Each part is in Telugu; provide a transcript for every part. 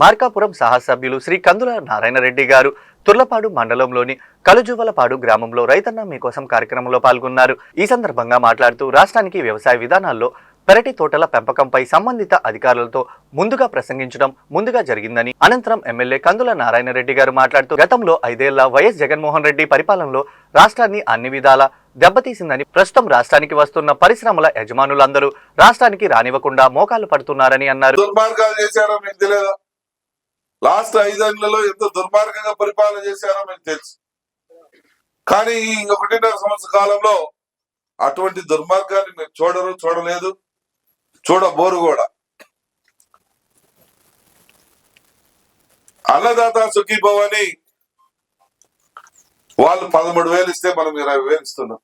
మార్కాపురం సహసభ్యులు శ్రీ కందుల నారాయణ రెడ్డి గారు తుర్లపాడు మండలంలోని కలుజువలపాడు గ్రామంలో రైతన్న మీకోసం కార్యక్రమంలో పాల్గొన్నారు. ఈ సందర్భంగా మాట్లాడుతూ రాష్ట్రానికి వ్యవసాయ విధానాల్లో పెరటి తోటల పెంపకంపై సంబంధిత అధికారులతో ముందుగా ప్రసంగించడం జరిగిందని అనంతరం ఎమ్మెల్యే కందుల నారాయణ రెడ్డి గారు మాట్లాడుతూ గతంలో 5 ఏళ్ల వైఎస్ జగన్మోహన్ రెడ్డి పరిపాలనలో రాష్ట్రాన్ని అన్ని విధాలా దెబ్బతీసిందని, ప్రస్తుతం రాష్ట్రానికి వస్తున్న పరిశ్రమల యజమానులందరూ రాష్ట్రానికి రానివ్వకుండా మోకాలు పడుతున్నారని అన్నారు. లాస్ట్ 5 ఏళ్లలో ఎంత దుర్మార్గంగా పరిపాలన చేశారో మీకు తెలుసు. కానీ ఈ 1.5 సంవత్సర కాలంలో అటువంటి దుర్మార్గాన్ని మీరు చూడలేదు, చూడబోరు కూడా. అన్నదాత సుఖీభవ అని వాళ్ళు 13,000 ఇస్తే మనం 20,000 ఇస్తున్నాం.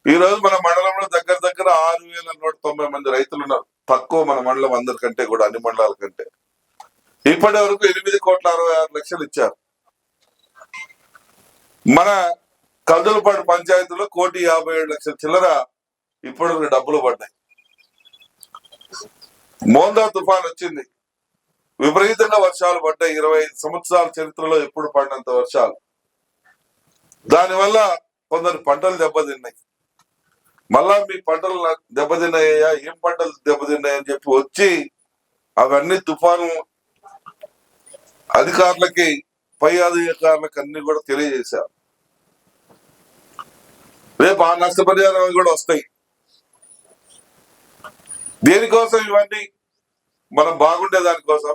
ఈ రోజు మన మండలంలో దగ్గర 6,190 మంది రైతులు ఉన్నారు. తక్కువ మన మండలం అందరికంటే కూడా, అన్ని మండలాల కంటే. ఇప్పటి వరకు 8,66,00,000 ఇచ్చారు. మన కందులపాడు పంచాయతీలో 1,57,00,000 చిల్లర ఇప్పటివరకు డబ్బులు పడ్డాయి. మోందా తుఫాన్ వచ్చింది, విపరీతంగా వర్షాలు పడ్డాయి. 25 సంవత్సరాల చరిత్రలో ఎప్పుడు పడినంత వర్షాలు. దానివల్ల కొందరు పంటలు దెబ్బతిన్నాయి. మళ్ళా మీ పంటలు దెబ్బతిన్నాయ్యా, ఏం పంటలు దెబ్బతిన్నాయని చెప్పి వచ్చి అవన్నీ తుఫాను అధికారులకి, పై అధికారులకు అన్ని కూడా తెలియజేశారు. రేపు ఆ నష్టపరిహారం కూడా వస్తాయి. దేనికోసం ఇవన్నీ? మనం బాగుండే దానికోసం.